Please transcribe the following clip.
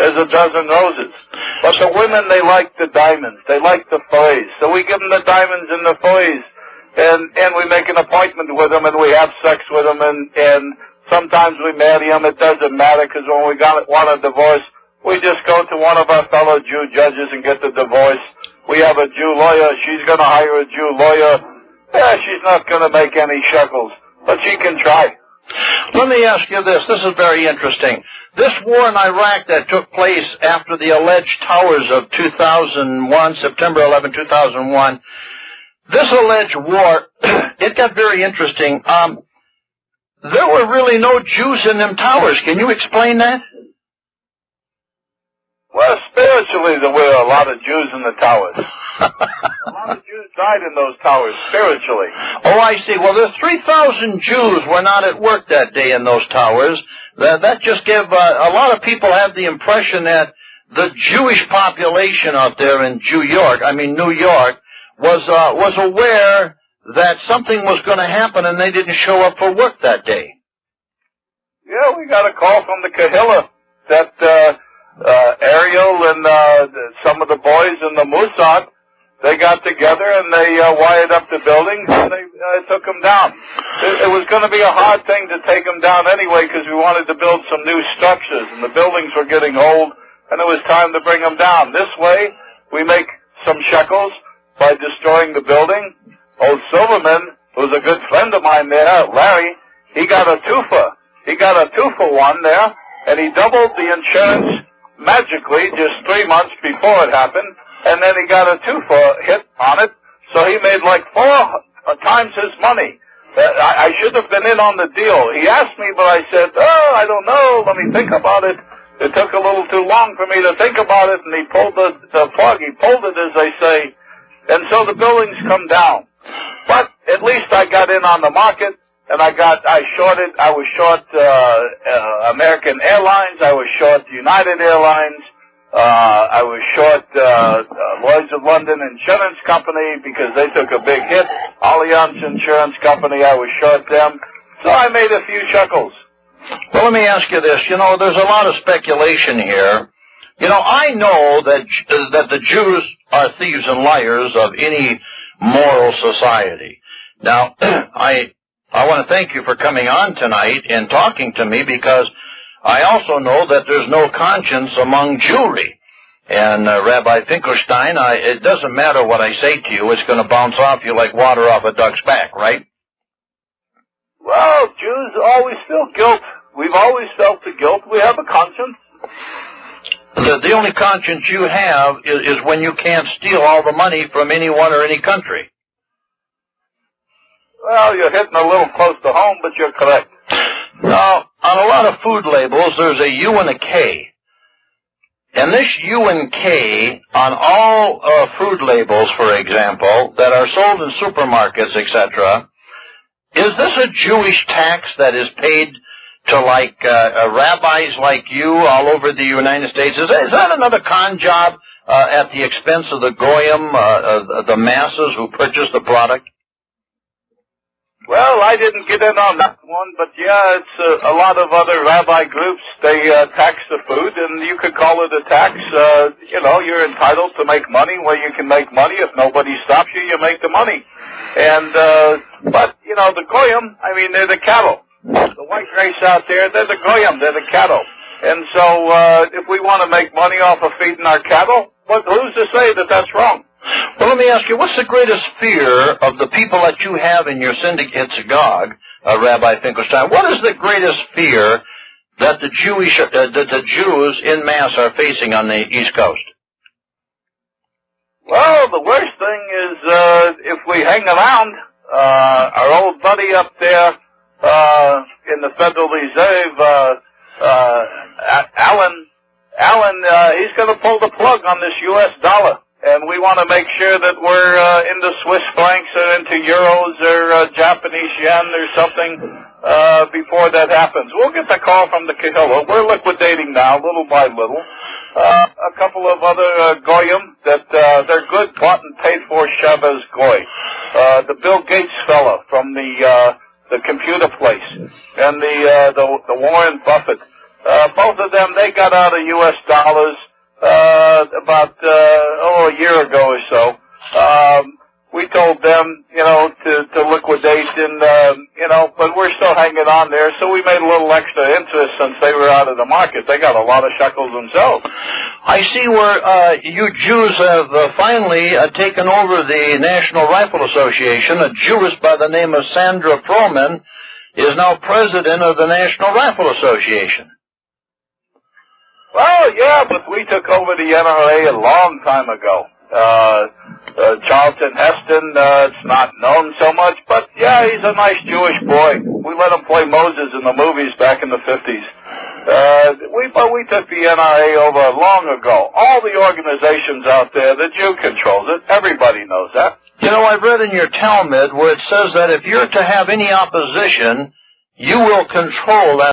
as a dozen roses. But the women, they like the diamonds. They like the fillets. So we give them the diamonds and the fillets, and we make an appointment with them, and we have sex with them, and sometimes we marry them. It doesn't matter, because when we want a divorce, we just go to one of our fellow Jew judges and get the divorce. We have a Jew lawyer. She's going to hire a Jew lawyer. Yeah, she's not going to make any shekels, but she can try. Let me ask you this. This is very interesting. This war in Iraq that took place after the alleged towers of 2001, September 11, 2001, this alleged war, it got very interesting. There were really no Jews in them towers. Can you explain that? Well, spiritually, there were a lot of Jews in the towers. A lot of Jews died in those towers, spiritually. Oh, I see. Well, there's 3,000 Jews were not at work that day in those towers. That just gave a lot of people have the impression that the Jewish population out there in New York, was aware that something was going to happen, and they didn't show up for work that day. Yeah, we got a call from the Kahilla that Ariel and some of the boys in the Mossad, they got together and they wired up the buildings and they took them down. It was going to be a hard thing to take them down anyway, because we wanted to build some new structures, and the buildings were getting old, and it was time to bring them down. This way, we make some shekels by destroying the building. Old Silverman, who's a good friend of mine there, Larry, he got a twofer. He got a 2-for-1 there, and he doubled the insurance magically just 3 months before it happened, and then he got a 2-for hit on it, so he made like 4 times his money. I should have been in on the deal. He asked me, but I said, I don't know, let me think about it. It took a little too long for me to think about it, and he pulled the plug. He pulled it, as they say, and so the buildings come down. But at least I got in on the market, and I was short American Airlines, I was short United Airlines, I was short Lloyd's of London Insurance Company because they took a big hit. Allianz Insurance Company, I was short them. So I made a few shekels. Well, let me ask you this. There's a lot of speculation here. I know that the Jews are thieves and liars of any moral society. Now, I want to thank you for coming on tonight and talking to me, because I also know that there's no conscience among Jewry. And Rabbi Finkelstein, it doesn't matter what I say to you, it's going to bounce off you like water off a duck's back, right? Well, Jews always feel guilt. We've always felt the guilt. We have a conscience. The only conscience you have is when you can't steal all the money from anyone or any country. Well, you're hitting a little close to home, but you're correct. Now, on a lot of food labels, there's a U and a K. And this U and K on all food labels, for example, that are sold in supermarkets, etc., is this a Jewish tax that is paid to, rabbis like you all over the United States? Is that another con job at the expense of the goyim, the masses who purchase the product? Well, I didn't get in on that one, but yeah, it's a lot of other rabbi groups. They tax the food, and you could call it a tax. You're entitled to make money where you can make money. If nobody stops you, you make the money. And but the goyim, they're the cattle. The white race out there, they're the goyim, they're the cattle. And so if we want to make money off of feeding our cattle, who's to say that that's wrong? Well, let me ask you, what's the greatest fear of the people that you have in your syndicate synagogue, Rabbi Finkelstein? What is the greatest fear that the Jews in mass are facing on the East Coast? Well, the worst thing is if we hang around. Our old buddy up there in the Federal Reserve, Allen, he's going to pull the plug on this U.S. dollar. And we want to make sure that we're into Swiss francs or into euros or Japanese yen or something before that happens. We'll get the call from the Kahilla. We're liquidating now, little by little. A couple of other goyim that they're good, bought and paid for Shabbos goy. The Bill Gates fella from the computer place, and the Warren Buffett. both of them, they got out of U.S. dollars about a year ago or so. We told them, to liquidate, and but we're still hanging on there. So we made a little extra interest since they were out of the market. They got a lot of shekels themselves. I see where you Jews have finally taken over the National Rifle Association. A Jewess by the name of Sandra Froman is now president of the National Rifle Association. Well, yeah, but we took over the NRA a long time ago. Charlton Heston, it's not known so much, but yeah, he's a nice Jewish boy. We let him play Moses in the movies back in the 50s. We took the NRA over long ago. All the organizations out there, the Jew controls it. Everybody knows that. I've read in your Talmud where it says that if you're to have any opposition, you will control that.